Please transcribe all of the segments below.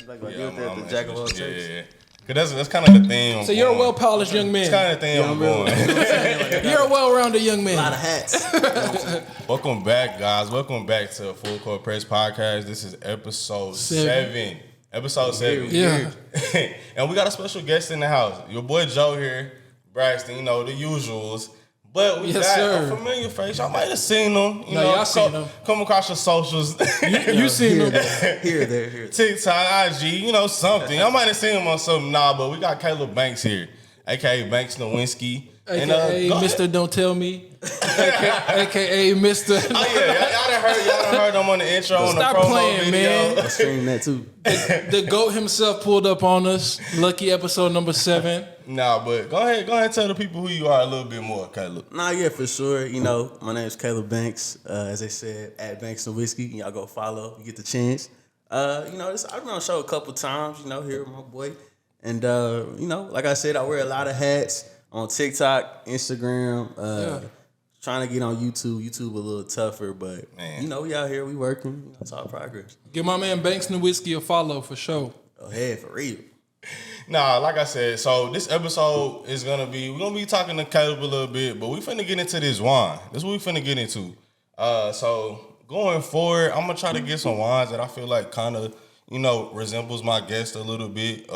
Like you're the jack of all trades. Yeah. Cause that's kind of the thing. So you're a well-polished young man. It's kind of the thing I'm going. You're a well-rounded young man. A lot of hats. Welcome back, guys. Welcome back to Full Court Press Podcast. This is episode 7. Episode 7. Yeah. And we got a special guest in the house. Your boy Joe here, Braxton, you know, the usuals. But we got a familiar face. Y'all might have seen him. Y'all seen him. Come across your socials. You seen him. Here, there. TikTok, IG, you know, something. Y'all might have seen him on something. Nah, but we got Caleb Banks here, a.k.a. Banks Nowinski. A.k.a. Mr. Don't Tell Me. A.k.a. Mr. Oh, yeah. Y'all done heard him on the intro on the promo playing, video. man. I streamed that, too. The GOAT himself pulled up on us. Lucky episode number 7. Nah, but go ahead and tell the people who you are a little bit more, Caleb. Nah, yeah, for sure. You know, my name is Caleb Banks. As they said, at Banks and Whiskey. Y'all go follow. You get the chance. You know, I've been on the show a couple times, you know, here with my boy. And, you know, like I said, I wear a lot of hats on TikTok, Instagram, trying to get on YouTube. YouTube a little tougher, but, man, you know, we out here, we working. You know, it's all progress. Give my man Banks Nowinski a follow for sure. Go ahead, for real. Nah, like I said, so this episode is we're gonna be talking to Caleb a little bit, but we finna get into this wine. That's what we finna get into. So going forward, I'm gonna try to get some wines that I feel like kind of, you know, resembles my guest a little bit.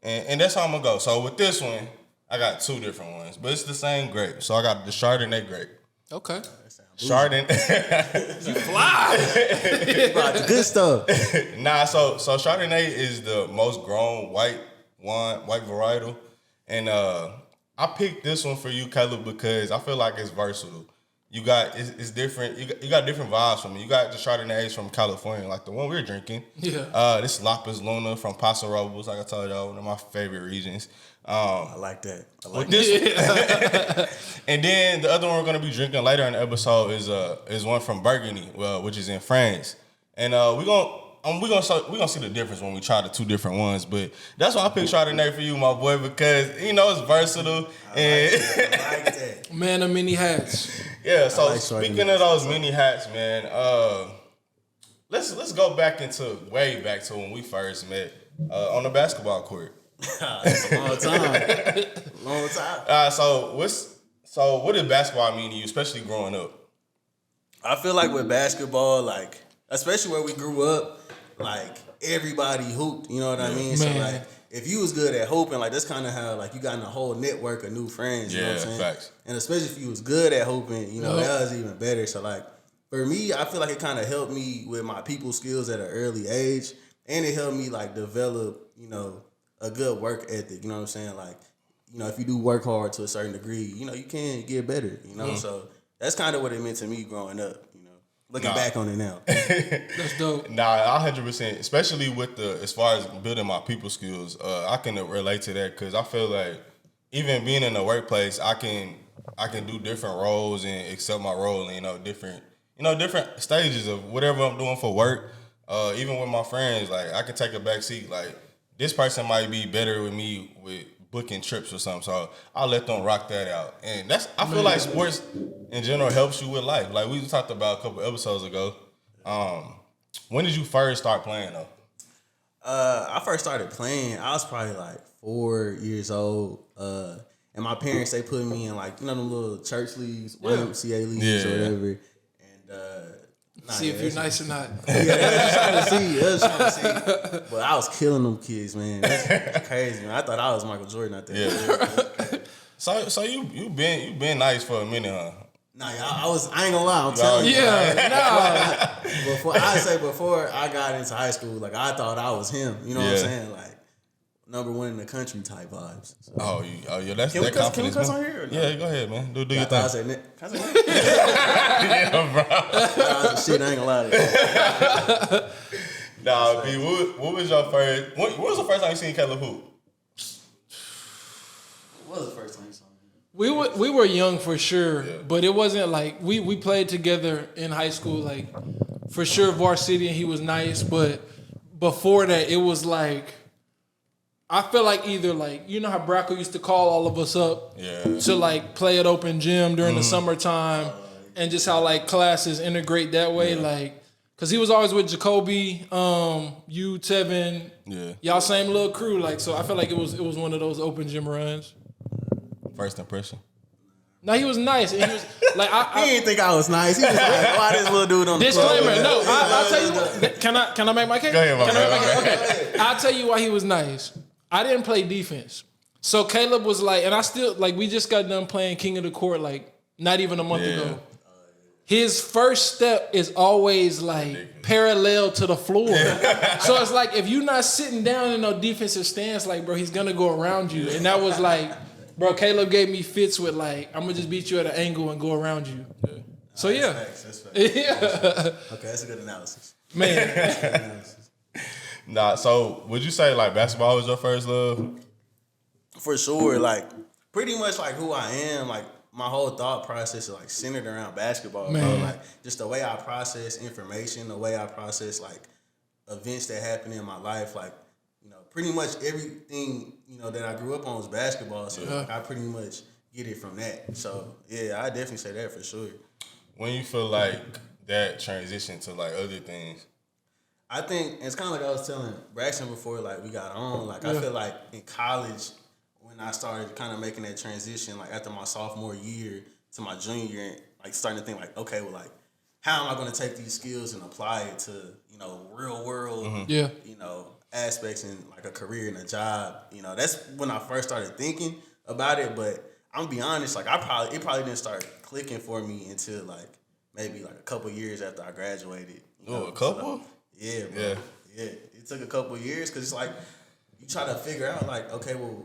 And that's how I'm gonna go. So with this one, I got 2 different ones, but it's the same grape. So I got the Chardonnay grape. Okay. Chardonnay. You fly. The good stuff. Nah, so Chardonnay is the most grown white varietal. And I picked this one for you, Caleb, because I feel like it's versatile. You got it's different. You got different vibes from it. You got the Chardonnays from California, like the one we're drinking. Yeah. This is Lapis Luna from Paso Robles, like I told y'all, one of my favorite regions. I like that. And then the other one we're gonna be drinking later in the episode is one from Burgundy, which is in France. And we're gonna see the difference when we try the 2 different ones. But that's why I picked Chardonnay for you, my boy, because you know it's versatile. I like that. Man of many hats. Yeah. So like speaking of those mini hats, man, let's go way back to when we first met on the basketball court. That's a long time. So what did basketball mean to you, especially growing up? I feel like with basketball, like especially where we grew up, like everybody hooped. You know what I mean? Man. So like if you was good at hooping, like that's kind of how like you got in a whole network of new friends. You know what I'm saying? Facts. And especially if you was good at hooping, you know that was even better. So like for me, I feel like it kind of helped me with my people skills at an early age, and it helped me like develop, you know, a good work ethic, you know what I'm saying? Like, you know, if you do work hard to a certain degree, you know, you can get better, you know? So that's kind of what it meant to me growing up, you know, looking back on it now. That's dope. Nah, 100%, especially with as far as building my people skills, I can relate to that because I feel like even being in the workplace, I can do different roles and accept my role in, different stages of whatever I'm doing for work. Even with my friends, like I can take a back seat, like, this person might be better with me with booking trips or something, so I'll let them rock that out. And I feel like sports in general helps you with life. Like we talked about a couple episodes ago. When did you first start playing though? I first started playing, I was probably like 4 years old. And my parents, they put me in like, them little church leagues, YMCA leagues or whatever. And see if you're nice or not. Yeah, they was trying to see. But I was killing them kids, man. That's crazy, man. I thought I was Michael Jordan out there. Yeah. So you been nice for a minute, huh? Nah, I ain't gonna lie, I'm telling you. Yeah, Before I got into high school, like I thought I was him. You know what I'm saying? Like #1 in the country type vibes. So. Oh yeah, that's that confidence. Can we cuss on here? Or no? Yeah, go ahead, man. Do your thing. I say Yeah, bro. Shit, I ain't gonna lie to you. Nah, B, what was your first? What was the first time you seen Caleb hoop? What was the first time you saw him? We were young for sure, but it wasn't like we played together in high school, like for sure varsity, and he was nice. But before that, it was like I feel like either like you know how Bracco used to call all of us up to like play at open gym during the summertime, and just how like classes integrate that way. Like Cause he was always with Jacoby, you, Tevin, y'all same little crew. Like, so I feel like it was one of those open gym runs. First impression. No, he was nice. And he was like, he didn't think I was nice. He was like, why this little dude on the disclaimer. club? No, I'll tell you. What, can I make my case? Go ahead, can I make my case? Okay, I'll tell you why he was nice. I didn't play defense, so Caleb was like, and I still like. We just got done playing King of the Court like not even a month ago. His first step is always like parallel to the floor. So it's like if you're not sitting down in no defensive stance, like bro, he's gonna go around you. And that was like, bro, Caleb gave me fits with like, I'm gonna just beat you at an angle and go around you. So yeah. That's facts. Yeah. Okay, that's a good analysis. Man. Nah, so would you say like basketball was your first love? For sure, like pretty much like who I am, like my whole thought process is like centered around basketball, bro. Like just the way I process information, the way I process like events that happen in my life, like, you know, pretty much everything, you know, that I grew up on was basketball. So like, I pretty much get it from that. So yeah, I definitely say that for sure. When you feel like that transition to like other things? I think it's kind of like I was telling Braxton before, like we got on. Like I feel like in college, when I started kind of making that transition, like after my sophomore year to my junior year, like starting to think like, okay, well, like how am I going to take these skills and apply it to, you know, real world, you know, aspects in like a career and a job. You know, that's when I first started thinking about it. But I'm gonna be honest, like it probably didn't start clicking for me until like maybe like a couple years after I graduated. You know? A couple? Yeah, bro. Yeah. It took a couple of years because it's like you try to figure out like, okay, well,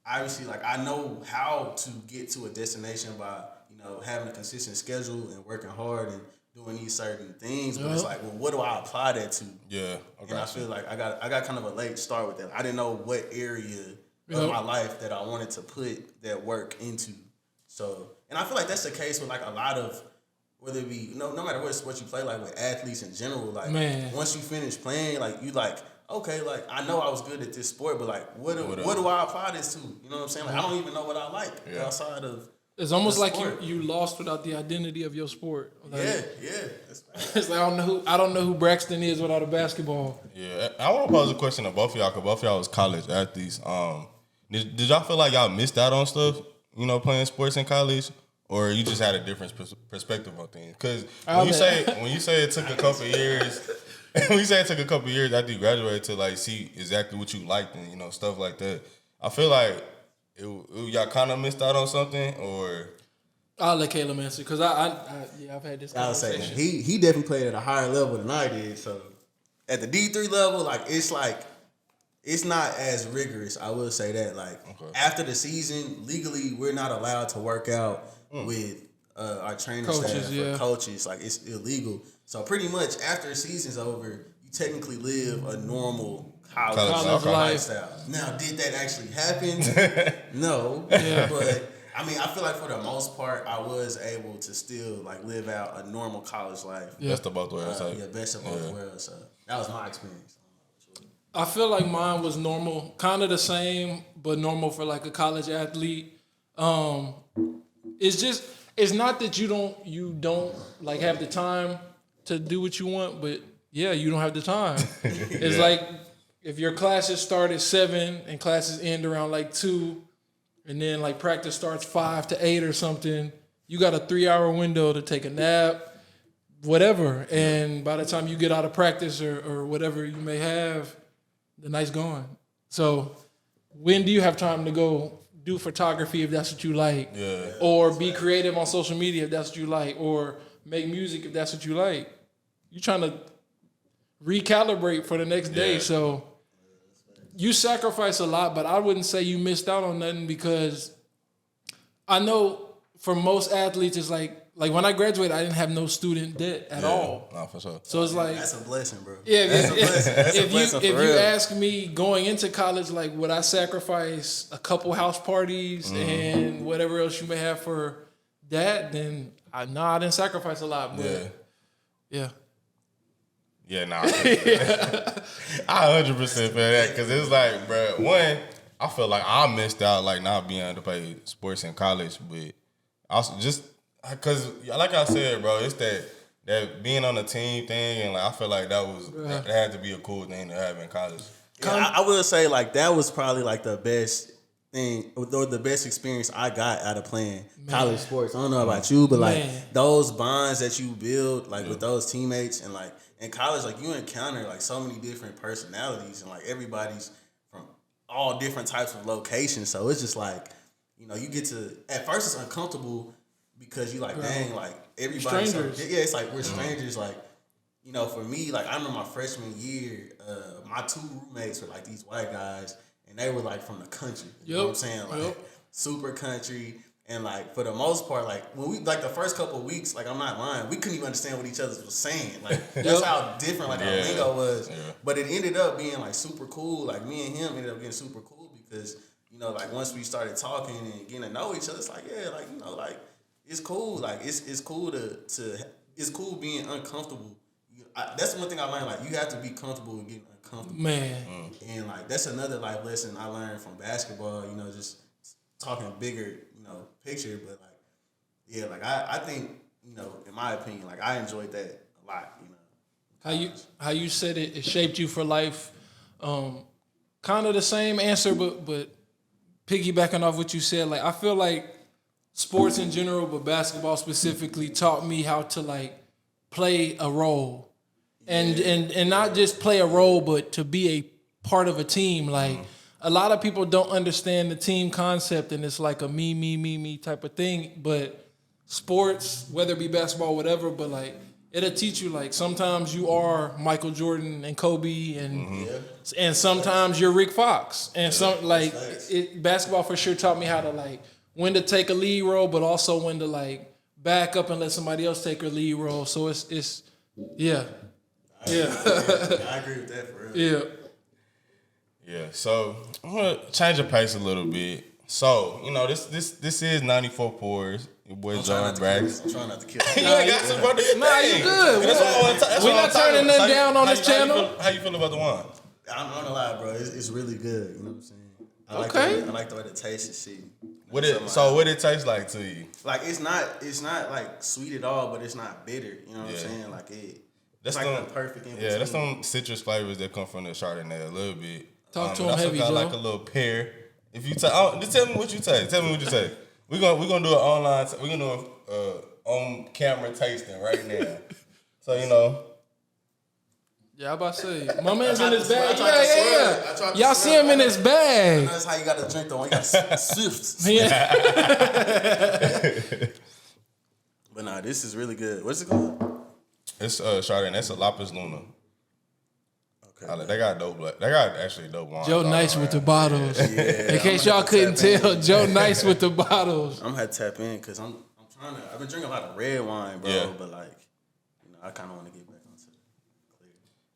obviously, like I know how to get to a destination by, you know, having a consistent schedule and working hard and doing these certain things. But it's like, well, what do I apply that to? Yeah, and I feel like I got kind of a late start with that. I didn't know what area of my life that I wanted to put that work into. So, and I feel like that's the case with like a lot of, whether it be no matter what sport you play, like with athletes in general, like once you finish playing, like you like, okay, like I know I was good at this sport, but like what do I apply this to? You know what I'm saying? Like I don't even know what I like outside of. It's almost like you lost without the identity of your sport. Like, it's like I don't know who Braxton is without a basketball. Yeah, I want to pose a question to both of y'all because both of y'all was college athletes. Did y'all feel like y'all missed out on stuff, you know, playing sports in college? Or you just had a different perspective on things? Because when you say it took a couple of years, when you say it took a couple of years after you graduated to like see exactly what you liked and, you know, stuff like that, I feel like y'all kind of missed out on something. Or I'll let Caleb answer because I've had this conversation. I'll say he definitely played at a higher level than I did. So at the D3 level, like it's not as rigorous. I will say that. Like after the season, legally we're not allowed to work out with our training staff or coaches. Like it's illegal. So pretty much after the season's over, you technically live a normal college lifestyle. Now, did that actually happen? No. But I mean, I feel like for the most part, I was able to still like live out a normal college life. Best of both worlds. Best of both worlds. So that was my experience. I feel like mine was normal, kind of the same, but normal for like a college athlete. It's not that you don't like have the time to do what you want, but you don't have the time. It's like if your classes start at 7 and classes end around like 2, and then like practice starts 5 to 8 or something, you got a 3-hour window to take a nap, whatever. And by the time you get out of practice or whatever you may have, the night's gone. So when do you have time to go do photography if that's what you like? Or be creative on social media if that's what you like? Or make music if that's what you like? You're trying to recalibrate for the next day. So you sacrifice a lot, but I wouldn't say you missed out on nothing because I know for most athletes it's like when I graduated, I didn't have no student debt at all. No, for sure. So it's like that's a blessing, bro. Yeah, that's a blessing. That's a blessing if for you real. ask me going into college, like would I sacrifice a couple house parties and whatever else you may have for that, then I didn't sacrifice a lot. But Yeah, nah. I 100% feel that because it's like, bro, one, I feel like I missed out like not being able to play sports in college, but also just because, like I said, bro, it's that that being on the team thing, and like I feel like that had to be a cool thing to have in college. Yeah, I would say like that was probably like the best thing or the best experience I got out of playing college sports. I don't know about you, but like those bonds that you build like with those teammates, and like in college, like you encounter like so many different personalities, and like everybody's from all different types of locations. So it's just like, you know, you get to, at first it's uncomfortable because you like, dang, like everybody's strangers. So, yeah, it's like we're strangers. Like, you know, for me, like I remember my freshman year, my 2 roommates were like these white guys, and they were like from the country. You know what I'm saying? Like super country. And like for the most part, like when we like the first couple of weeks, like I'm not lying, we couldn't even understand what each other was saying. Like that's how different like our lingo was. Yeah. But it ended up being like super cool. Like me and him ended up getting super cool because, you know, like once we started talking and getting to know each other, it's like, yeah, like, you know, like it's cool. Like it's cool to it's cool being uncomfortable. That's one thing I learned. Like you have to be comfortable with getting uncomfortable, man. And like that's another life lesson I learned from basketball. You know, just talking bigger, you know, picture. But like, yeah, like I think, you know, in my opinion, like I enjoyed that a lot. You know, how you said it shaped you for life. Kind of the same answer, but piggybacking off what you said, like I feel like sports in general, but basketball specifically, taught me how to like play a role. And not just play a role, but to be a part of a team. Like a lot of people don't understand the team concept, and it's like a me type of thing. But sports, whether it be basketball, whatever, but like it'll teach you like sometimes you are Michael Jordan and Kobe, and sometimes you're Rick Fox, and some like basketball for sure taught me how to like when to take a lead role, but also when to like back up and let somebody else take a lead role. So it's yeah. Yeah, I agree with that for real. Yeah. So I'm gonna change the pace a little bit. So you know, this is 94 Pours. Your boy John Braggs. I'm trying not to kill you. You ain't got to brother. Nah, you good. We're not turning nothing down on this channel. How you feel about the wine? I'm not gonna lie, bro. It's really good. You know what I'm saying? I like the way it tastes and shit. What it tastes like to you? Like it's not like sweet at all, but it's not bitter. You know what I'm saying? Like that's like the perfect in between. Yeah, that's some citrus flavors that come from the Chardonnay a little bit. Talk to him heavy, Joe. Like a little pear. If you just tell me what you taste. Tell me what you say. We're gonna do an online. We're gonna do a on camera tasting right now. So you know. Yeah, I'm about to say, my man's in his bag. Yeah. Y'all see him in his bag. That's how you got to drink the one. You got to sift. Yeah. But nah, this is really good. What's it called? It's Chardonnay. That's a Lapis Luna. Okay. They got dope. They got actually dope wine. Joe nice with the bottles. In case y'all couldn't tell, Joe nice with the bottles. I'm gonna tap in because I'm trying to. I've been drinking a lot of red wine, bro. Yeah. But like, you know, I kind of want to get back onto clear.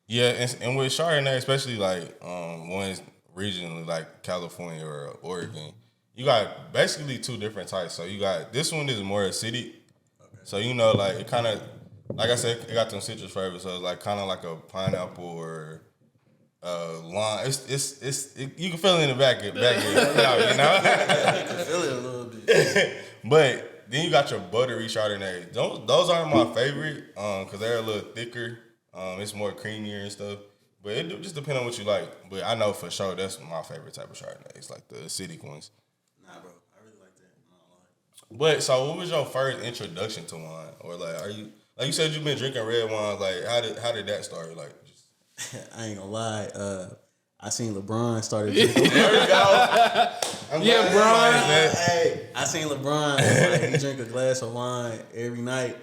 Yeah, and with Chardonnay, especially like ones regionally like California or Oregon, you got basically 2 different types. So you got this one is more acidic. Okay. So you know, like it kind of. Like I said, it got them citrus flavors, so it's like kind of like a pineapple or lime. You can feel it in the back end, you know. You can feel it a little bit. But then you got your buttery Chardonnay. Those aren't my favorite because they're a little thicker. It's more creamier and stuff. But it just depends on what you like. But I know for sure that's my favorite type of Chardonnay. It's like the acidic ones. Nah, bro, I really like that. I'm not lying. But so, what was your first introduction to wine, or like, are you? Like you said, you've been drinking red wine. Like, how did that start? Like, just... I ain't gonna lie. I seen LeBron started drinking. There we go. Bron. Hey, I seen LeBron. Like, he drink a glass of wine every night,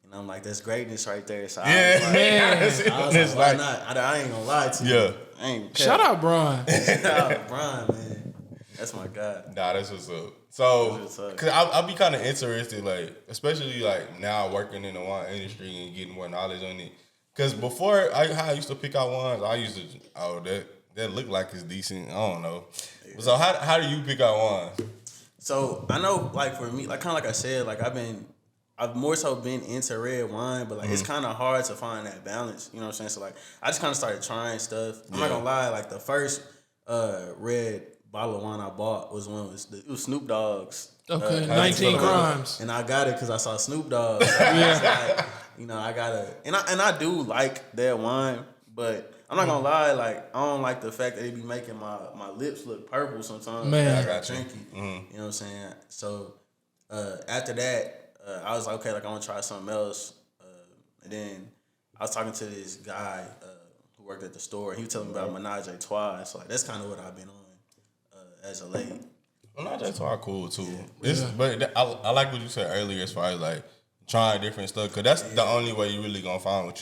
and I'm like, that's greatness right there. So I was like, why not? I ain't gonna lie to you. Yeah. I ain't. Shout out, Bron. Shout out LeBron, man. That's my guy. Nah, that's what's up. So, cause I'll be kind of interested, like, especially like now working in the wine industry and getting more knowledge on it. Cause before, how I used to pick out wines, I used to, that look like it's decent. I don't know. Yeah. So how do you pick out wines? So I know, like for me, like kind of like I said, like I've more so been into red wine, but like it's kind of hard to find that balance. You know what I'm saying? So like I just kind of started trying stuff. I'm not gonna lie, like the first red bottle of wine I bought was it was Snoop Dogg's. Okay, 19 Crimes. And I got it because I saw Snoop Dogg. So You know, I gotta, and I do like that wine, but I'm not gonna lie, like I don't like the fact that it be making my lips look purple sometimes. Man. I got drink it. You know what I'm saying? So after that, I was like, okay, like I want to try something else, and then I was talking to this guy who worked at the store, and he was telling me about Menage a Trois. So like that's kind of what I've been on as of late. Menage a Trois cool too. But I like what you said earlier as far as like trying different stuff, because that's the only way you really gonna find what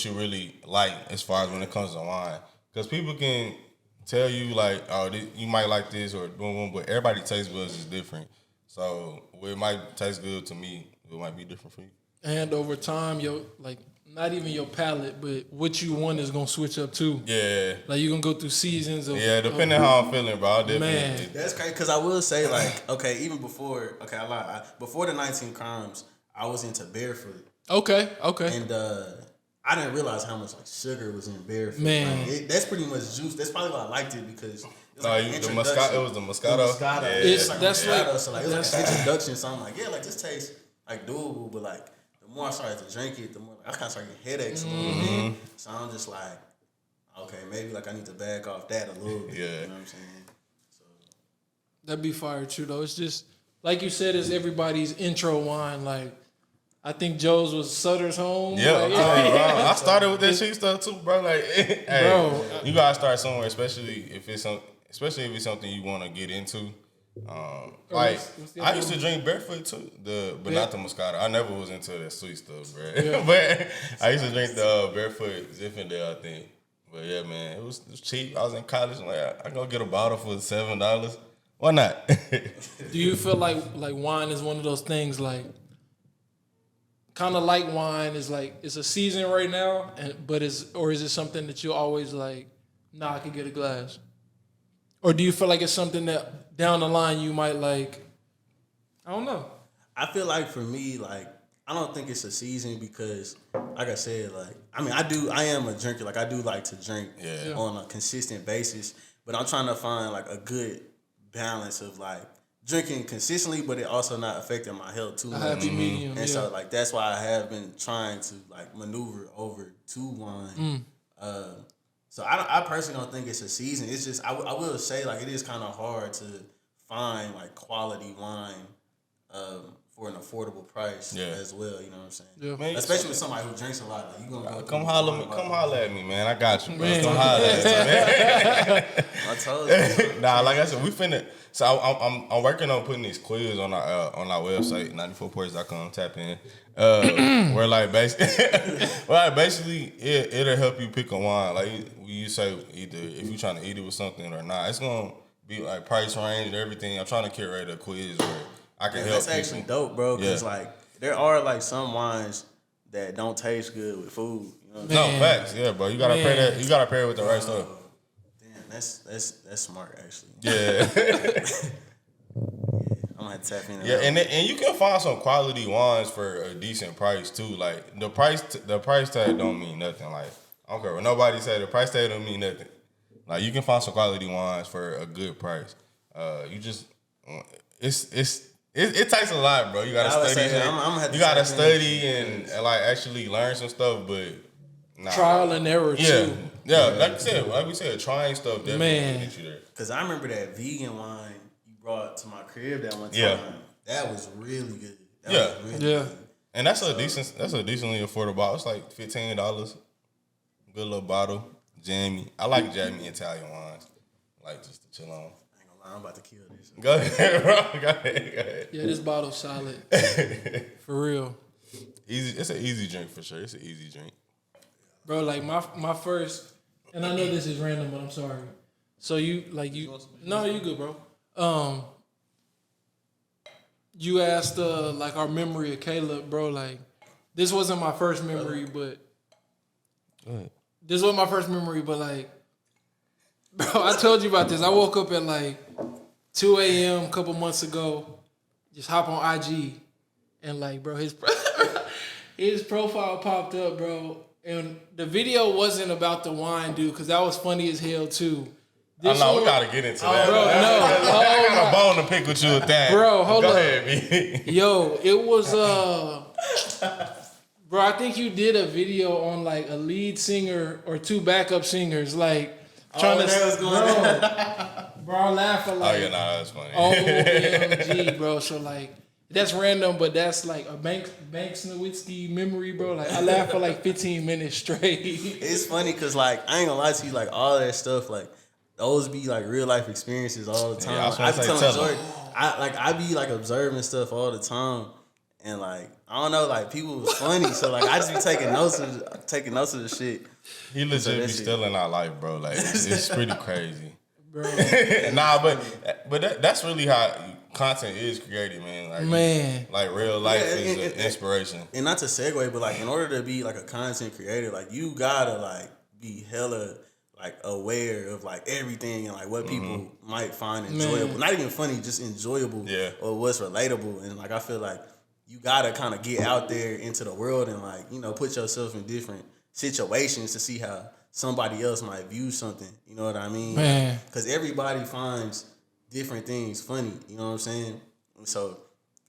you really like as far as when it comes to wine. Because people can tell you like, oh, you might like this or boom, but everybody taste buds is different. So what it might taste good to me, it might be different for you. And over time, not even your palate, but what you want is gonna switch up too. Yeah. Like you're gonna go through seasons of Depending how I'm feeling, bro. Man. That's crazy, because I will say, like, okay, even before, okay, I lie. Before the 19 Crimes, I was into barefoot. Okay. And I didn't realize how much like sugar was in barefoot. Man. Like, that's pretty much juice. That's probably why I liked it, because it was The Moscato, it was the Moscato. Moscato. Yeah. It's like That's Moscato, like- so like it was like an introduction. So I'm like, yeah, like this tastes like doable, but like the more I started to drink it, the more like, I kind of started getting headaches a little bit. So I'm just like, okay, maybe like I need to back off that a little bit. Yeah. You know what I'm saying? That'd be fire too, though. It's just like you said, it's everybody's intro wine. Like I think Joe's was Sutter's home. Yeah, Like, bro. I started with that cheap stuff too, bro. Like, hey, Bro. you gotta start somewhere, especially if it's something you want to get into. Like, what's the I other used to drink barefoot too, but not the Moscato. I never was into that sweet stuff, bro. Yeah. But I used to drink the barefoot Zinfandel, I think. But yeah, man, it was cheap. I was in college. I'm like, I go get a bottle for $7. Why not? Do you feel like wine is one of those things like kind of like wine is like it's a season right now, but is it something that you always like? Nah, I could get a glass. Or do you feel like it's something that down the line you might like? I don't know. I feel like for me, like I don't think it's a season because, like I said, like I am a drinker. Like I do like to drink on a consistent basis, but I'm trying to find like a good balance of like drinking consistently, but it also not affecting my health too much. A happy medium. And so like that's why I have been trying to like maneuver over to wine. So I personally don't think it's a season. It's just I will say like it is kind of hard to find like quality wine for an affordable price as well. You know what I'm saying? Yeah. Man, Especially with somebody who drinks a lot. Like you gonna go Come holler at me, man. I got you, bro. Man. Come holler at me, man. I told you. Nah, like I said, we finna. So I'm working on putting these quizzes on our website, 94points.com. Tap in. Where like basically, it'll help you pick a wine. Like you say, either if you're trying to eat it with something or not, it's gonna be like price range and everything. I'm trying to curate a quiz where I can help That's people. actually dope, bro. Because like there are like some wines that don't taste good with food. You know what I'm No, Man. facts, yeah, bro. You gotta pair that. You gotta pair it with the right stuff. Damn, that's smart actually. Yeah. I'm gonna have to tap in. Yeah, and you can find some quality wines for a decent price too. Like the price tag don't mean nothing. Like I don't care what nobody say. The price tag don't mean nothing. Like you can find some quality wines for a good price. You just it takes a lot, bro. You gotta I would study. say, I'm gonna have to You gotta tap in. study and like actually learn some stuff. But nah, Trial and error yeah, too. yeah. Like we said, trying stuff definitely Man. will get you there. Because I remember that vegan wine you brought to my crib that one time. Yeah. That was really good. That Yeah. was really Yeah. good. And that's a decently affordable bottle. It's like $15. Good little bottle. Jammy. I like jammy Italian wines. Like just to chill on. I ain't gonna lie, I'm about to kill this. Go ahead, bro. Go ahead. Yeah, this bottle's solid. For real. Easy. It's an easy drink for sure. It's an easy drink. Bro, like my first, and I know this is random, but I'm sorry. So you no, you good, bro. You asked like our memory of Caleb, bro. Like this wasn't my first memory, but Go ahead. this was my first memory, but like, bro, I told you about this. I woke up at like 2 a.m. a couple months ago, just hop on IG, and like, bro, his profile popped up, bro. And the video wasn't about the wine, dude, because that was funny as hell, too. I know, we gotta get into that. bro, no. I got a bone to pick with you with that. Bro, hold Go up. ahead, B. Yo, it was, Bro, I think you did a video on like a lead singer or two backup singers, like trying to. Was going on. Bro, I laugh at like. Oh yeah, nah, that's funny. OMG, bro. So like that's random, but that's like a Banks Nowitzki memory, bro. Like I laughed for like 15 minutes straight. It's funny because like I ain't gonna lie to you, like all that stuff, like those be like real life experiences all the time. Yeah, I be telling tell Jordan, I be like observing stuff all the time, and like I don't know, like people was funny, so like I just be taking notes of the shit. He legit So be that's still in our life, bro. Like it's pretty crazy. Bro. Nah, but that's really how content is created, man. Like, like real life is an inspiration. And not to segue, but like in order to be like a content creator, like you gotta like be hella like aware of like everything and like what people might find enjoyable. Man. Not even funny, just enjoyable. Yeah. Or what's relatable. And like I feel like you gotta kind of get out there into the world and like, put yourself in different situations to see how somebody else might view something. You know what I mean? Man. Because everybody finds different things funny. You know what I'm saying? And so,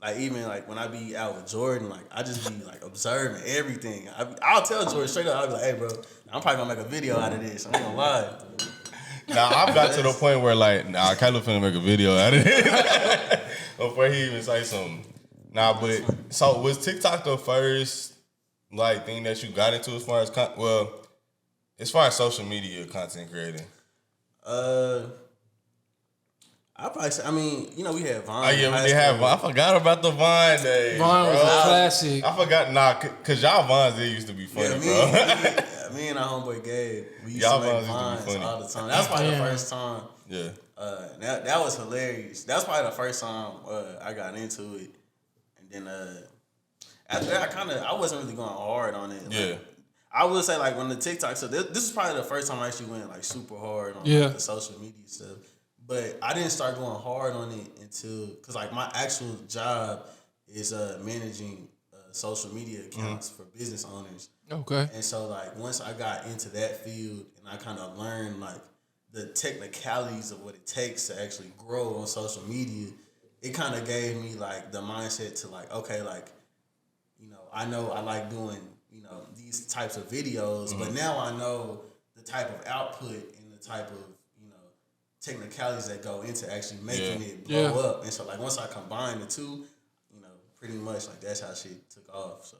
like, even like when I be out with Jordan, like I just be like observing everything. I'll tell Jordan straight up. I'll be like, "Hey, bro, I'm probably gonna make a video out of this. I ain't gonna lie." Now I've got to the point where like, Caleb finna make a video out of it before he even say something. Nah, but so was TikTok the first like thing that you got into as far as social media content creating? I probably say, we had Vine. Oh yeah, we did have Vine. I forgot about the Vine days. Vine was a classic. I forgot, cause y'all Vines, they used to be funny, bro. Me and our homeboy Gabe, we used to make Vines all the time. That was probably the first time. Yeah. That was hilarious. That's probably the first time I got into it. And then after that, I wasn't really going hard on it. Yeah. Like, I would say like when the TikTok, so this is probably the first time I actually went like super hard on like, the social media stuff. But I didn't start going hard on it until, cause like my actual job is managing social media accounts for business owners. Okay. And so like once I got into that field and I kind of learned like the technicalities of what it takes to actually grow on social media, it kind of gave me like the mindset to like, okay, like, I know I like doing, these types of videos, but now I know the type of output and the type of, technicalities that go into actually making it blow up. And so like once I combined the two, pretty much like that's how shit took off. So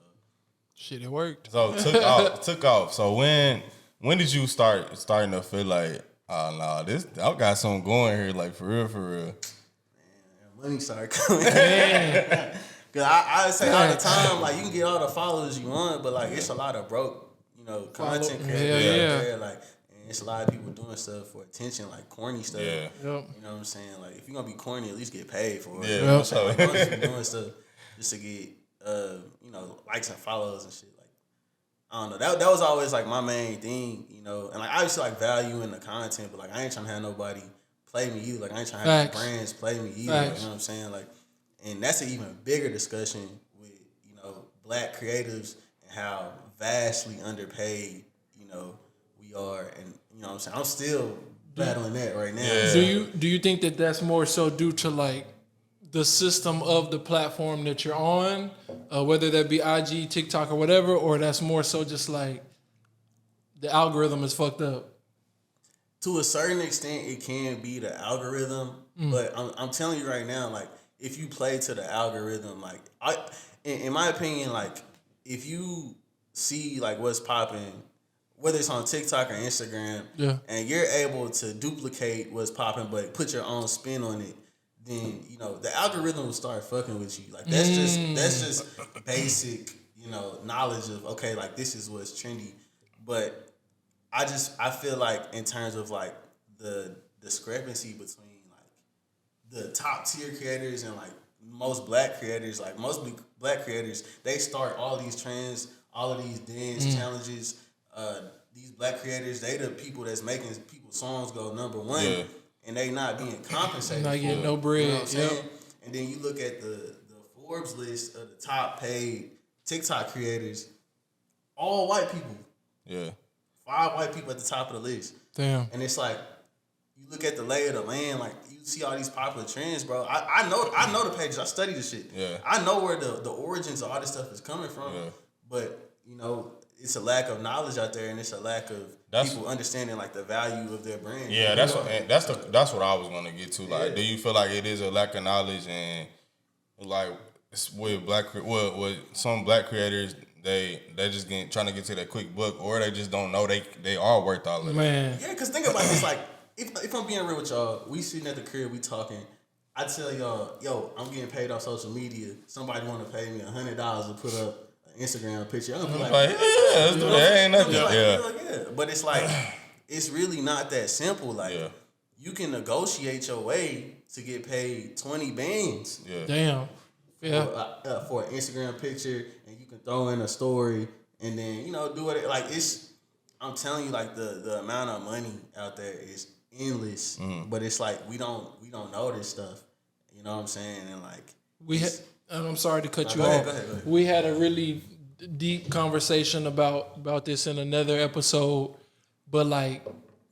shit, it worked. So took off. So when did you starting to feel like, oh no, I got something going here, like for real? Man, money started coming. Cause I say all the time, like you can get all the followers you want, but like it's a lot of broke, content creators out there, like. It's a lot of people doing stuff for attention, like corny stuff. Yeah. Yep. You know what I'm saying? Like, if you're going to be corny, at least get paid for it. Yeah. You know what I'm saying? Like, don't just be doing stuff just to get, likes and follows and shit. Like, I don't know. That was always, like, my main thing, And, like, I used to, like, value in the content, but, like, I ain't trying to have nobody play me either. Like, I ain't trying to have brands play me either. Facts. You know what I'm saying? Like, and that's an even bigger discussion with, black creatives and how vastly underpaid, we are. And, you know what I'm saying? I'm still battling that right now. Yeah. Do you think that that's more so due to like the system of the platform that you're on, whether that be IG, TikTok, or whatever, or that's more so just like the algorithm is fucked up? To a certain extent, it can be the algorithm, but I'm telling you right now, like if you play to the algorithm, like in my opinion, like if you see like what's popping, whether it's on TikTok or Instagram, and you're able to duplicate what's popping, but put your own spin on it, then the algorithm will start fucking with you. Like that's just basic, knowledge of okay, like this is what's trendy. But I feel like in terms of like the discrepancy between like the top tier creators and like most black creators, they start all these trends, all of these dance challenges. These black creators, they the people that's making people's songs go number one, and they not being compensated. Not getting no bread. You know what I'm saying? And then you look at the Forbes list of the top paid TikTok creators, all white people. Yeah. 5 white people at the top of the list. Damn. And it's like, you look at the lay of the land, like you see all these popular trends, bro. I know the pages. I study this shit. Yeah. I know where the origins of all this stuff is coming from. Yeah. But it's a lack of knowledge out there, and it's a lack of people understanding like the value of their brand. Yeah, that's what I was gonna get to. Like, do you feel like it is a lack of knowledge, and like with some black creators, they just trying to get to that quick buck, or they just don't know they are worth all of it. Man. Yeah, because think about this. Like, if I'm being real with y'all, we sitting at the crib, we talking. I tell y'all, yo, I'm getting paid off social media. Somebody want to pay me $100 to put up an Instagram picture. I'm gonna be like, yeah, let's do that. Ain't nothing. Yeah. But it's like, it's really not that simple. Like, you can negotiate your way to get paid 20 bands. Yeah. Damn. Yeah. For an Instagram picture, and you can throw in a story, and then do it. Like, it's. I'm telling you, like the amount of money out there is endless. But it's like we don't know this stuff. You know what I'm saying? And like I'm sorry to cut you go off. ahead. We had a really deep conversation about this in another episode, but like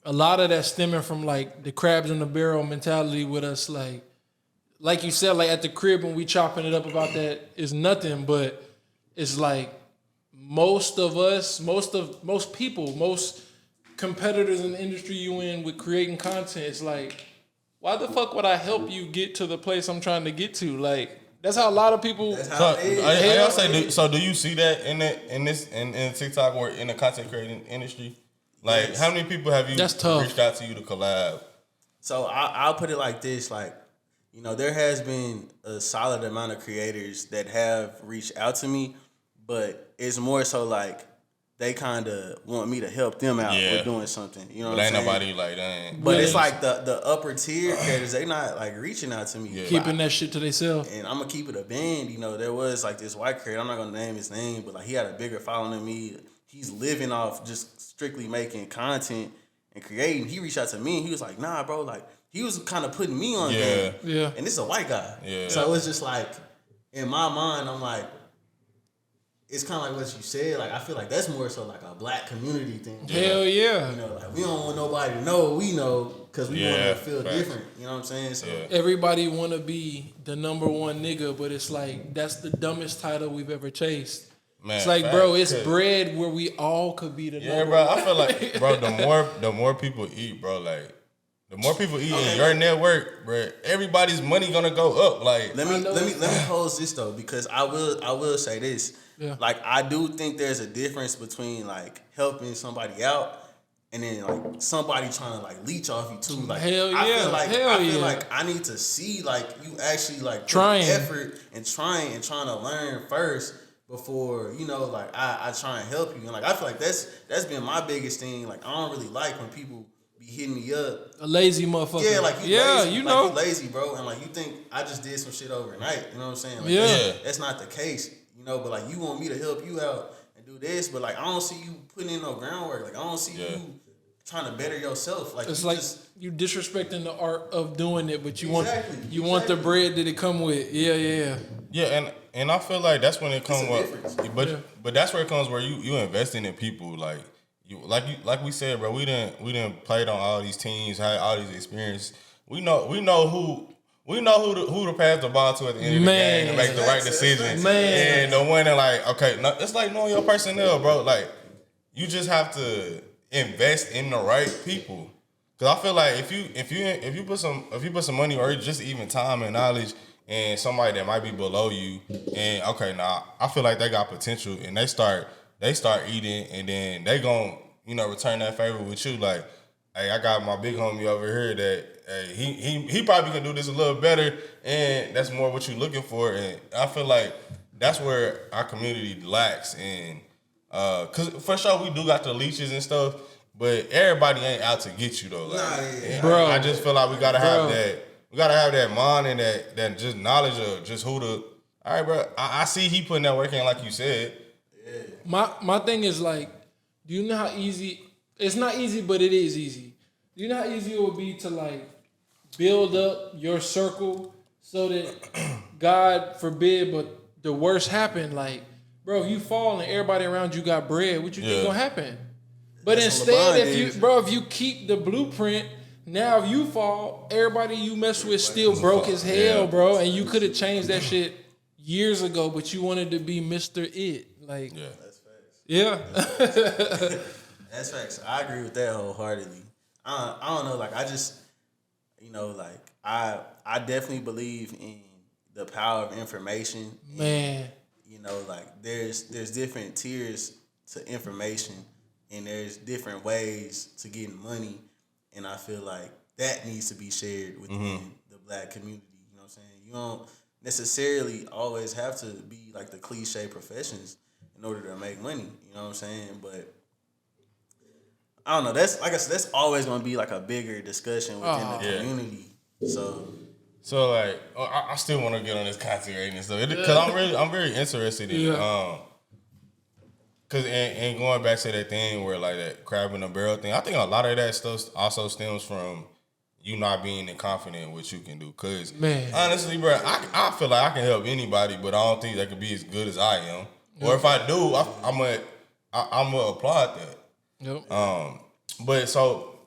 a lot of that stemming from like the crabs in the barrel mentality with us, like you said, like at the crib when we chopping it up about that is nothing, but it's like most of us, most people, most competitors in the industry you in with creating content, it's like, why the fuck would I help you get to the place I'm trying to get to? Like, that's how a lot of people. So do you see that in TikTok or in the content creating industry? Like, how many people have you reached out to you to collab? So I'll put it like this, like, there has been a solid amount of creators that have reached out to me, but it's more so like they kind of want me to help them out with doing something. You know what I'm saying? Ain't nobody like that. But it's like the upper tier creators, they not like reaching out to me. Yeah. Keeping that shit to themselves. And I'm going to keep it a band. There was like this white creator, I'm not going to name his name, but like he had a bigger following than me. He's living off just strictly making content and creating. He reached out to me and he was like, nah, bro, like he was kind of putting me on game. Yeah. And this is a white guy. Yeah. So it's just like, in my mind, I'm like, it's kind of like what you said. Like, I feel like that's more so like a black community thing. Hell yeah. Like we don't want nobody to know what we know because we want to feel different. You know what I'm saying? So everybody want to be the number one nigga, but it's like, that's the dumbest title we've ever chased. Man, it's like, bro, it's bread where we all could be the number bro. one. I feel like, bro, the more people eat, bro, like, the more people eat in your network, bro, everybody's money gonna go up. Like, let me pose this though, because I will say this. Yeah. Like, I do think there's a difference between like helping somebody out and then like somebody trying to like leech off you too. Like, hell yeah, I feel like I need to see like you actually like trying effort and trying to learn first before like I try and help you. And like I feel like that's been my biggest thing. Like, I don't really like when people be hitting me up. A lazy motherfucker. Yeah, like you lazy. You like, know, you lazy, bro, and like you think I just did some shit overnight. You know what I'm saying? Like, that's not the case. But like you want me to help you out and do this, but like I don't see you putting in no groundwork. Like I don't see you trying to better yourself. Like, it's like you disrespecting the art of doing it, but you want the bread that it come with. Yeah, and I feel like that's when it comes but that's where it comes where you investing in people. Like like we said, bro, we didn't played on all these teams, had all these experiences. We know who to pass the ball to at the end of the game to make the right decision. And the one that like, okay, no, it's like knowing your personnel, bro. Like, you just have to invest in the right people. Cause I feel like if you put some money or just even time and knowledge and somebody that might be below you, and I feel like they got potential, and they start eating, and then they gon' return that favor with you. Like, hey, I got my big homie over here that he probably can do this a little better, and that's more what you're looking for. And I feel like that's where our community lacks. And cause for sure we do got the leeches and stuff, but everybody ain't out to get you though. Like, bro, I just feel like we gotta have that. We gotta have that mind and that just knowledge of just who to. All right, bro. I see he putting that work in, like you said. Yeah. My thing is like, do you know how easy? It's not easy, but it is easy. Do you know how easy it would be to like build up your circle so that God forbid, but the worst happened? Like, bro, if you fall and everybody around you got bread, what you think gonna happen? But that's instead, if you keep the blueprint, now if you fall, everybody you mess with still broke as hell, bro. And you could have changed that shit years ago, but you wanted to be Mr. It. Like, that's facts. Yeah. That's facts. I agree with that wholeheartedly. I don't know. Like I just, like I definitely believe in the power of information. Man. Like there's different tiers to information, and there's different ways to getting money, and I feel like that needs to be shared within the black community. You know what I'm saying? You don't necessarily always have to be like the cliche professions in order to make money. You know what I'm saying? But I don't know. That's like I said. That's always going to be like a bigger discussion within the community. So like, I still want to get on this content rating and stuff because I'm very interested in it. Cause and going back to that thing where like that crab in the barrel thing, I think a lot of that stuff also stems from you not being confident in what you can do. Cause honestly, bro, I feel like I can help anybody, but I don't think they can be as good as I am. Or if I do, I'm gonna applaud that. Yep. But so,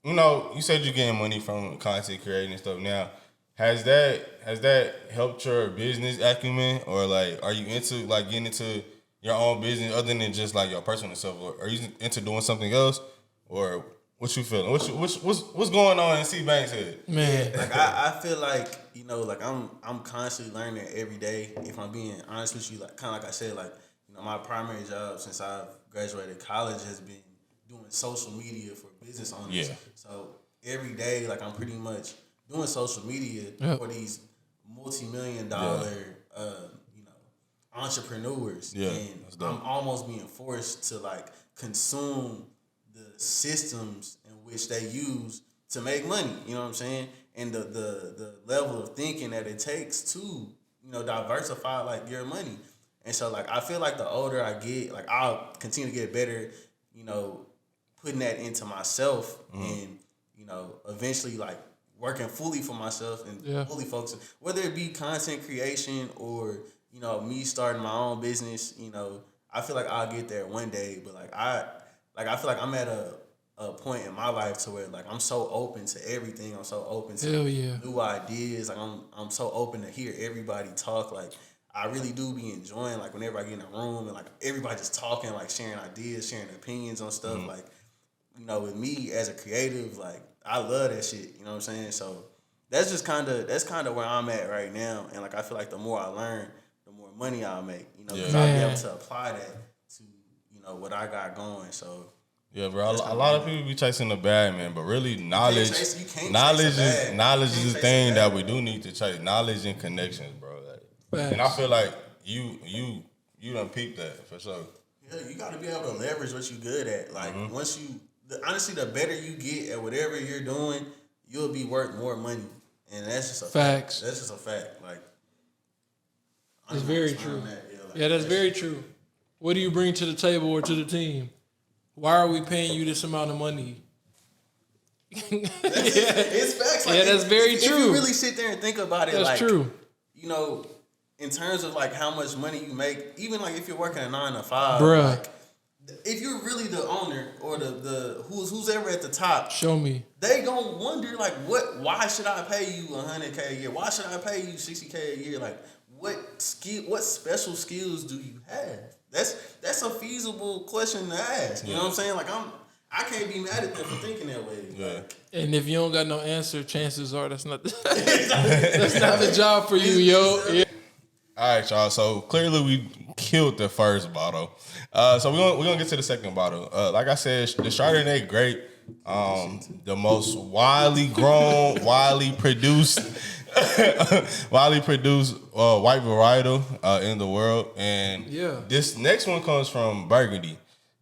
you said you're getting money from content creating and stuff. Now, has that helped your business acumen, or like, are you into like getting into your own business other than just like your personal stuff, or are you into doing something else, or what you feeling? What's going on in C Bank's head? Man, like I feel like like I'm constantly learning every day. If I'm being honest with you, like kind of like I said, like my primary job since I've graduated college has been doing social media for business owners. Yeah. So every day, like I'm pretty much doing social media for these multi-million-dollar, entrepreneurs. Yeah, And I'm almost being forced to like consume the systems in which they use to make money. You know what I'm saying? And the level of thinking that it takes to diversify like your money. And so like I feel like the older I get, like I'll continue to get better. Putting that into myself and eventually like working fully for myself and fully focusing, whether it be content creation or me starting my own business. I feel like I'll get there one day, but I feel like I'm at a point in my life to where like I'm so open to everything. I'm so open to new ideas. Like I'm so open to hear everybody talk. Like I really do be enjoying like whenever I get in a room and like everybody just talking, like sharing ideas, sharing opinions on stuff. Like with me as a creative, like I love that shit. You know what I'm saying? So that's kind of where I'm at right now. And like I feel like the more I learn, the more money I'll make. Because I'll be able to apply that to what I got going. So yeah, bro. A lot of people be chasing the bag, man, but really knowledge is the thing that we do need to chase. Knowledge and connections, bro. Like, and I feel like you done peeped that for sure. Yeah, you got to be able to leverage what you're good at. Like honestly, the better you get at whatever you're doing, you'll be worth more money, and that's just a fact. That's just a fact. Like, it's very true. That's very true. What do you bring to the table or to the team? Why are we paying you this amount of money? It's facts. Like, that's very true. If you really sit there and think about it, that's true. In terms of like how much money you make, even like if you're working a 9 to 5, bruh. like, if you're really the owner or the who's ever at the top, show me. They gonna wonder like, why should I pay you $100K a year? Why should I pay you $60K a year? Like, what special skills do you have? That's a feasible question to ask. You know what I'm saying? Like I can't be mad at them for thinking that way. Yeah. Like, and if you don't got no answer, chances are that's not the job for you, yo. Yeah. All right, y'all. So clearly we killed the first bottle. So we're gonna get to the second bottle. Like I said, the Chardonnay great. The most widely grown, widely produced white varietal in the world. And this next one comes from Burgundy.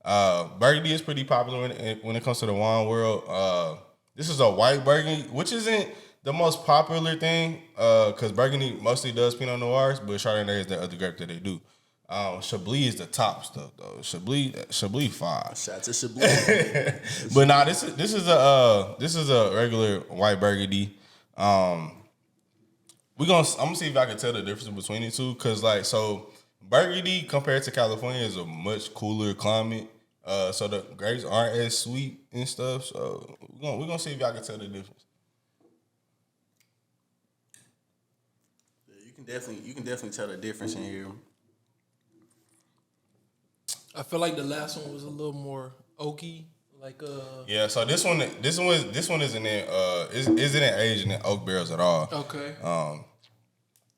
Burgundy is pretty popular when it comes to the wine world. This is a white Burgundy, which isn't the most popular thing, because Burgundy mostly does Pinot Noirs, but Chardonnay is the other grape that they do. Chablis is the top stuff though. Chablis 5. Shout to Chablis. But nah, this is a regular white Burgundy. I'm gonna see if I can tell the difference between the two, cause like Burgundy compared to California is a much cooler climate. So the grapes aren't as sweet and stuff. So we're gonna see if I can tell the difference. You can definitely tell the difference in here. I feel like the last one was a little more oaky. Like Yeah, so this one isn't isn't aged in oak barrels at all. Okay.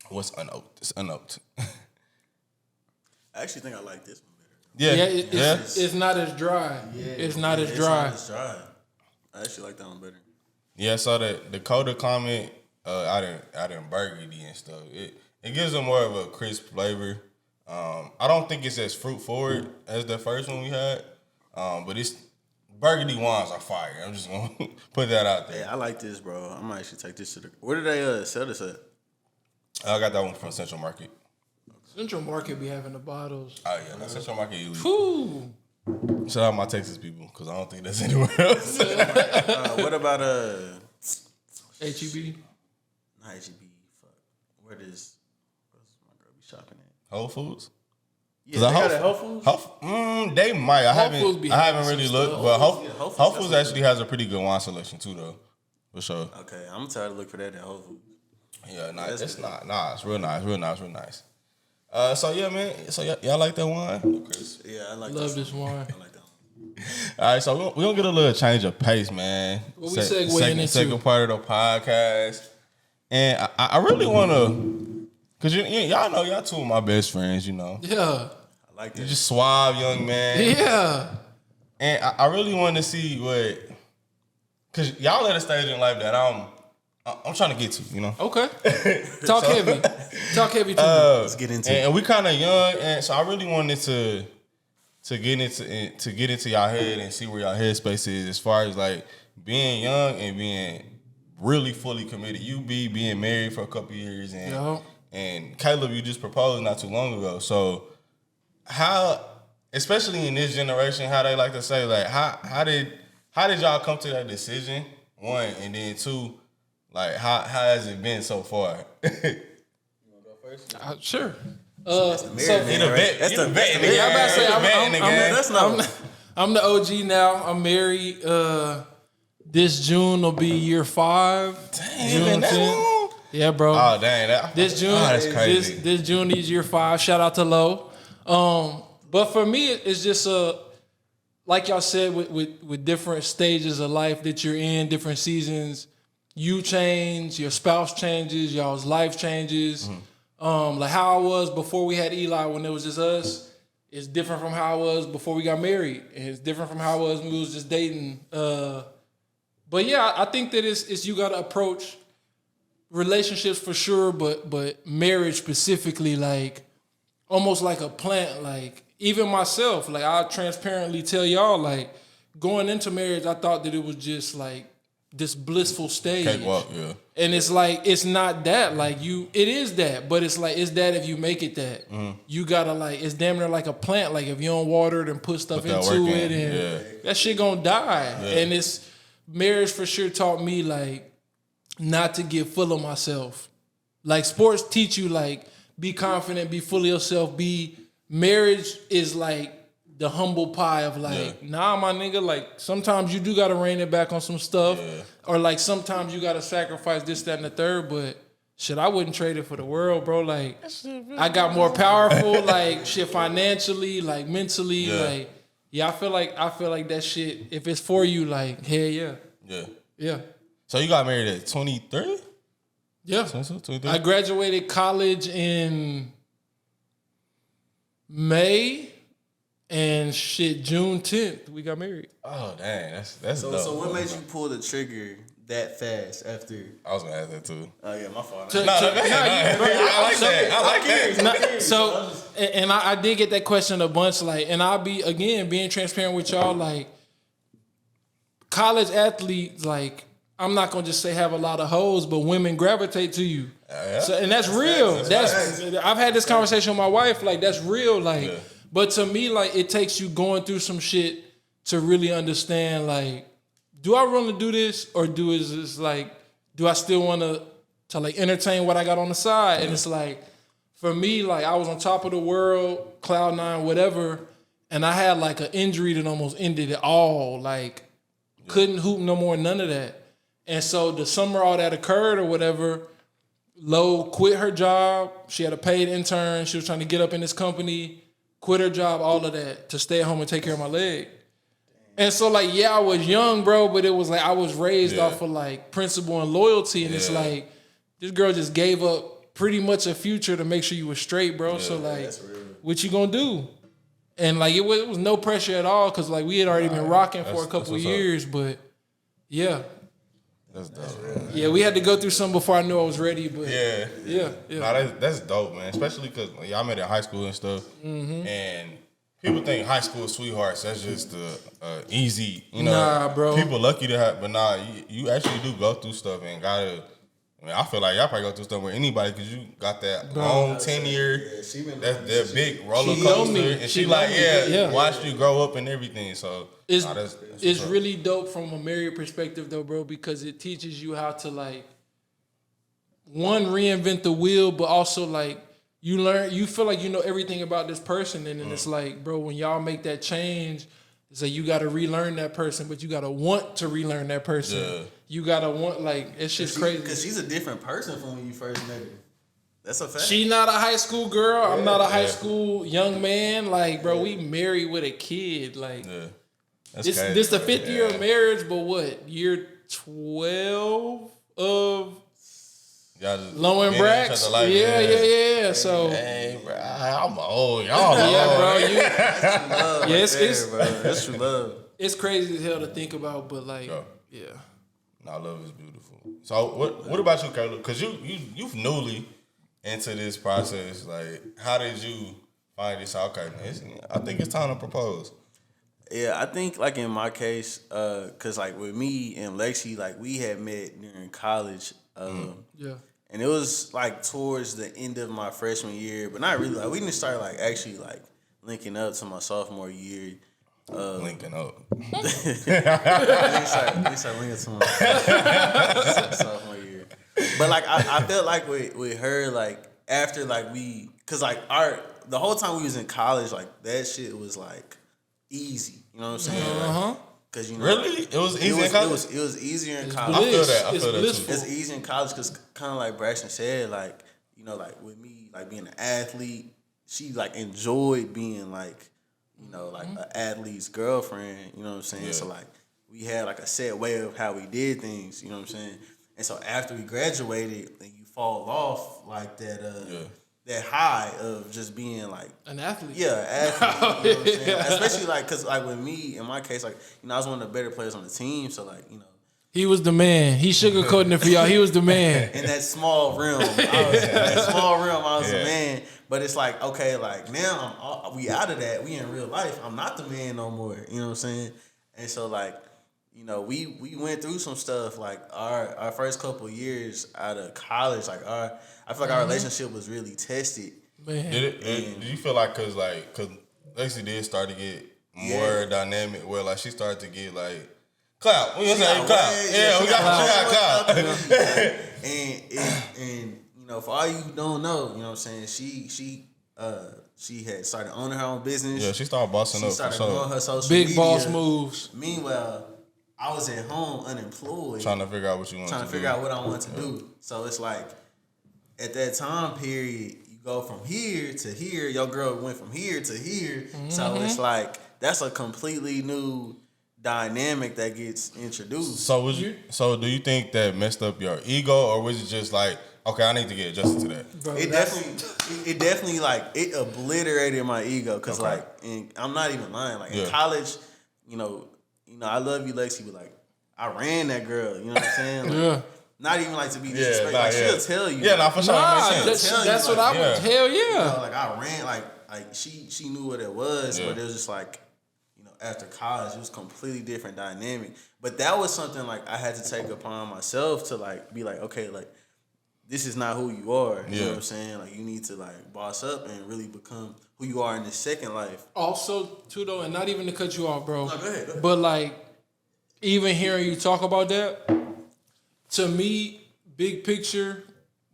What's unoaked? It's unoaked. I actually think I like this one better. Yeah, It's not as dry. It's not as dry. It's dry. I actually like that one better. Yeah, so the colder climate, out in burgundy and stuff, it gives them more of a crisp flavor. I don't think it's as fruit forward as the first one we had, but it's burgundy wines are fire. I'm just gonna put that out there. Yeah, I like this, bro. I might actually take this to the. Where do they sell this at? I got that one from Central Market. Central Market be having the bottles. Oh yeah, that's Central Market elite. Ooh. Shout out my Texas people because I don't think that's anywhere else. What about HEB. not HEB? Fuck. Where's my girl be shopping at? Whole Foods. Yeah, they got at Whole Foods. They might. I Foods be haven't having really some looked, stuff. but Whole Foods Whole Foods got actually has a pretty good wine selection too, though, for sure. Okay, I'm gonna try to look for that at Whole Foods. Yeah, nice. That's It's not. Nah, it's real nice. Real nice. So yeah, man. So y'all like that wine, Chris? Yeah, I like Love this wine. I like that one. All right, so we're gonna get a little change of pace, man. What we segueing into? Second part of the podcast, and I really want to, cause y'all know y'all two of my best friends, you know. Yeah. I like You that. just suave young man, Yeah. and I really want to see cause y'all at a stage in life that I'm trying to get to, you know. Okay. Talk heavy. Talk heavy to me. Let's get into it. And we kind of young, and so I really wanted to get into y'all head and see where y'all headspace is as far as like being young and being really fully committed. You being married for a couple years, and Yo. and Caleb, you just proposed not too long ago. So how, especially in this generation, how they like to say like how did y'all come to that decision? One, and then two, like how has it been so far? Sure. Married man, right? That's the vet in the Yeah, I'm about to say, That's not. I'm the OG now. I'm married. This June will be year 5. Damn, June man, that 10th. long? Yeah, bro. Oh dang! This June, that's crazy. This June is year 5. Shout out to Lo. But for me, it's just like y'all said, with different stages of life that you're in, different seasons. You change, your spouse changes, y'all's life changes. Like how I was before we had Eli, when it was just us, is different from how I was before we got married, and it's different from how I was when we was just dating. But yeah, I think that it's you got to approach relationships for sure, but marriage specifically, like almost like a plant. Like even myself, like I transparently tell y'all, like going into marriage, I thought that it was just like this blissful stage. Cakewalk, yeah. And it's like, it's not that. Like it is that, but it's like, it's that if you make it that. You gotta like, it's damn near like a plant. Like if you don't water it and put stuff that into work it, in, and that shit gonna die. And it's, marriage for sure taught me like not to get full of myself. Like sports teach you like, be confident, be full of yourself, marriage is like the humble pie of like, nah, my nigga, like sometimes you do gotta rein it back on some stuff. Or like sometimes you gotta sacrifice this, that, and the third, but shit, I wouldn't trade it for the world, bro. Like I got more powerful, like shit financially, like mentally, like I feel like that shit, if it's for you, like, hell yeah. Yeah. So you got married at 23? Yeah. 23? I graduated college in May, and shit, June 10th, we got married. Oh dang, that's dope. So what made you pull the trigger that fast after? I was gonna ask that too. Oh yeah, my fault. I like that. So, and I did get that question a bunch, like, and I'll be, again, being transparent with y'all, like, college athletes, like, I'm not gonna just say have a lot of hoes, but women gravitate to you. So, and that's real. I've had this conversation with my wife, like, that's real, like, but to me, like, it takes you going through some shit to really understand, like, do I want to do this, or do I still want to like entertain what I got on the side? And it's like, for me, like I was on top of the world, cloud 9, whatever, and I had like an injury that almost ended it all. Like couldn't hoop no more, none of that. And so the summer all that occurred or whatever, Lo quit her job. She had a paid intern. She was trying to get up in this company. quit her job, all of that, to stay at home and take care of my leg. And so, like, yeah, I was young, bro, but it was like I was raised off of, like, principle and loyalty. And it's like, this girl just gave up pretty much a future to make sure you were straight, bro. So, like, what you gonna do? And, like, it was no pressure at all because, like, we had already been rocking for a couple of years. But, yeah. That's dope. Yeah, we had to go through something before I knew I was ready. But yeah. Nah, that's dope, man. Especially because y'all met in high school and stuff. And people think high school sweethearts, that's just easy, you know. Nah, bro. People lucky to have, but nah, you actually do go through stuff and gotta. I mean, I feel like y'all probably go through stuff with anybody because you got that long 10-year, that big roller coaster, and she like, watched you grow up and everything. So it's really dope from a married perspective, though, bro, because it teaches you how to, like, one, reinvent the wheel, but also, like, you feel like you know everything about this person, and then it's like, bro, when y'all make that change, it's like you got to relearn that person, but you got to want to relearn that person. Yeah. You got to want, like, it's just crazy. Because she's a different person from when you first met her. That's a fact. She not a high school girl. I'm not a high school young man. Like, bro, we married with a kid. Like, this the 5th year of marriage, but what? Year 12 of... Low and Brax, yeah. So, hey, bro, I'm old, y'all. Bro, that's true love. It's crazy as hell to think about, but like, Nah, love is beautiful. So, what about you, Caleb? Because you've newly into this process. Like, how did you find this out? Okay, I think it's time to propose. Yeah, I think like in my case, cause like with me and Lexi, like we had met during college. And it was like towards the end of my freshman year, but not really. Like we didn't start like actually like linking up to my sophomore year. Linking up. we started linking to my sophomore year. But like I felt like with her, like after like cause like the whole time we was in college, like that shit was like easy. You know what I'm saying? Like, cause you know, really, it was easy in college. It was easier in college. I feel that too. It's easy in college because kind of like Braxton said, like you know, like with me, like being an athlete, she like enjoyed being like, you know, like an athlete's girlfriend. You know what I'm saying? Yeah. So like we had like a set way of how we did things. You know what I'm saying? And so after we graduated, then you fall off like that. That high of just being like an athlete. Yeah, athlete. You know what I'm saying? Especially like, cause like with me, in my case, like, you know, I was one of the better players on the team. So like, you know. He was the man. He sugarcoating it for y'all. He was the man. In that small realm. I was the man. But it's like, okay, like now we out of that. We in real life. I'm not the man no more. You know what I'm saying? And so like, you know, we went through some stuff like our first couple of years out of college, like I feel like our relationship was really tested. Man. Did you feel like cause Lexi did start to get more dynamic where like she started to get like clout. We gonna say clout. Yeah, we got clout. And you know, for all you who don't know, you know what I'm saying, she had started owning her own business. Yeah, she started bossing up. She started growing her social big media. Boss moves. Meanwhile, I was at home unemployed. Trying to figure out what you want to do. Trying to figure out what I want to do. So it's like, at that time period, you go from here to here. Your girl went from here to here. So it's like, that's a completely new dynamic that gets introduced. So do you think that messed up your ego, or was it just like, okay, I need to get adjusted to that? Bro, it definitely like, it obliterated my ego. Cause like, I'm not even lying. Like in college, you know, I love you, Lexi, but like, I ran that girl. You know what I'm saying? Like, not even like to be disrespectful. Like she'll tell you. Yeah, nah, for sure. That's what I would tell you. You know, like I ran, like she knew what it was, but it was just like, you know, after college, it was completely different dynamic. But that was something like I had to take upon myself to like be like, okay, like this is not who you are. You know what I'm saying? Like you need to like boss up and really become who you are in this second life. Also, too though, and not even to cut you off, bro. No, go ahead. But like, even hearing you talk about that, to me, big picture,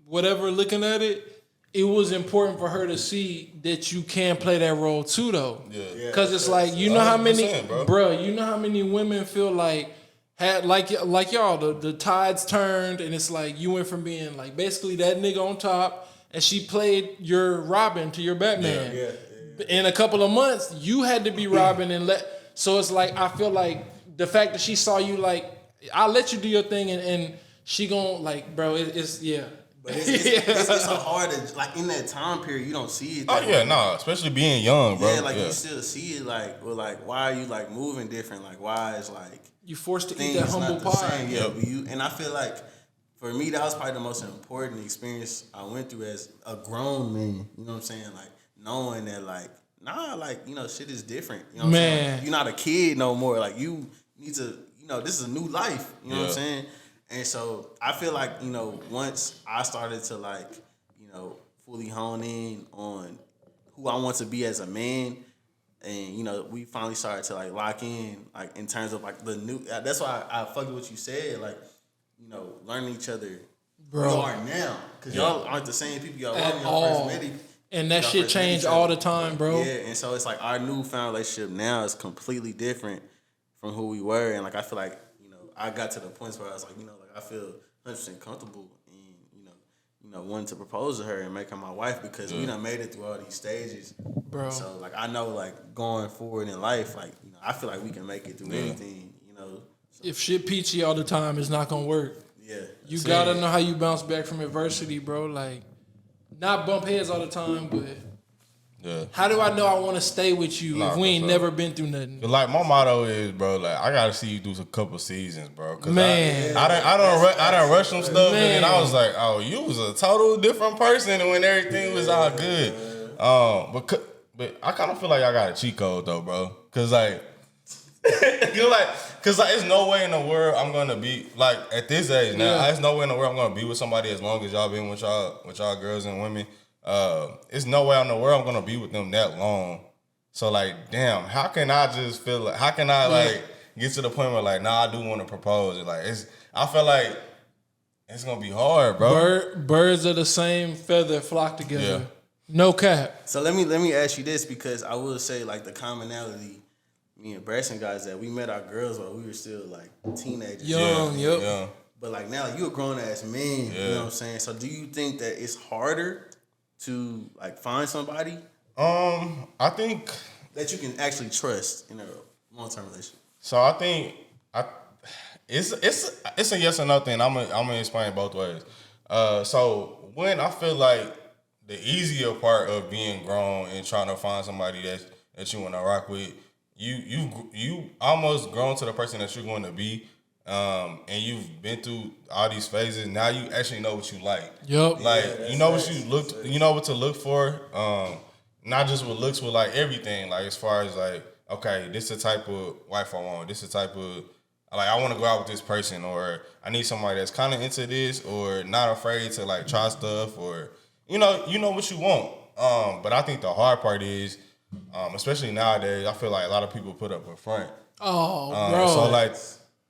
whatever, looking at it, it was important for her to see that you can play that role too, though. Yeah. Because it's like, you know how many, bro, you know how many women feel like, had like y'all, the tides turned, and it's like you went from being like basically that nigga on top, and she played your Robin to your Batman. in a couple of months, you had to be robbing and let. So it's like I feel like the fact that she saw you like I'll let you do your thing and she gon' like bro it's yeah. But it's a hard like in that time period you don't see it. Oh yeah, no, especially being young, bro. Yeah, like you still see it like well like why are you like moving different? Like why is like you forced to eat things that humble not the pie. same? Yeah, you and I feel like for me that was probably the most important experience I went through as a grown man. You know what I'm saying? Like knowing that like nah, like you know shit is different. You know what I'm saying? Like, you're not a kid no more. Like you need to you know this is a new life. You know what I'm saying? And so I feel like, you know, once I started to like, you know, fully hone in on who I want to be as a man, and, you know, we finally started to like lock in, like in terms of like the new, that's why I fucked with what you said, like, you know, learning each other. Bro. You are now. Because y'all aren't the same people y'all were when y'all all. first met And that shit changed all the time, bro. Yeah, and so it's like our newfound relationship now is completely different from who we were. And like, I feel like, I got to the point where I was like, you know, like I feel 100% comfortable in, you know, wanting to propose to her and make her my wife because we done made it through all these stages, bro. So like I know like going forward in life, like you know, I feel like we can make it through anything, you know. So. If shit peachy all the time, it's not gonna work. Yeah, you gotta know how you bounce back from adversity, bro. Like, not bump heads all the time, but. Yeah. How do I know I want to stay with you if we ain't never been through nothing? Like my motto is, bro. Like I gotta see you through a couple seasons, bro. Cause man, I don't rush some stuff, man. And I was like, oh, you was a total different person when everything was all good. But I kind of feel like I got a cheat code though, bro. Cause like, cause like, it's no way in the world I'm gonna be like at this age now. There's no way in the world I'm gonna be with somebody as long as y'all been with y'all girls and women. It's no way in the world I'm gonna be with them that long. So like, damn, how can I just feel like? How can I like get to the point where like, nah, I do want to propose? And like, I feel like it's gonna be hard, bro. Birds of the same feather flock together. Yeah. No cap. So let me ask you this because I will say like the commonality, me and Braxton guys that we met our girls while we were still like teenagers, young. But like now you a grown ass man, you know what I'm saying? So do you think that it's harder to like find somebody? I think that you can actually trust in a long-term relationship. So I think it's a yes or no thing. I'm gonna explain both ways. So when I feel like the easier part of being grown and trying to find somebody that you want to rock with, you almost grown to the person that you're going to be. And you've been through all these phases. Now you actually know what you like. Yep. Like you know what you know what to look for. Not just with looks, with like everything. Like as far as like, okay, this is the type of wife I want. This is the type of like I want to go out with this person, or I need somebody that's kind of into this, or not afraid to like try stuff, or you know what you want. But I think the hard part is, especially nowadays, I feel like a lot of people put up a front. Oh, bro.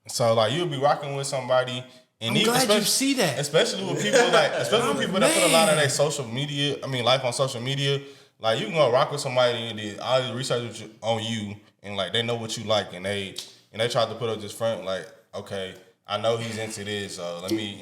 So like you'll be rocking with somebody, and I'm glad you see that. Especially with people that put a lot of their social media. I mean, life on social media. Like you can go rock with somebody and did all this research on you, and like they know what you like, and they tried to put up this front. Like, okay, I know he's into this, so let me.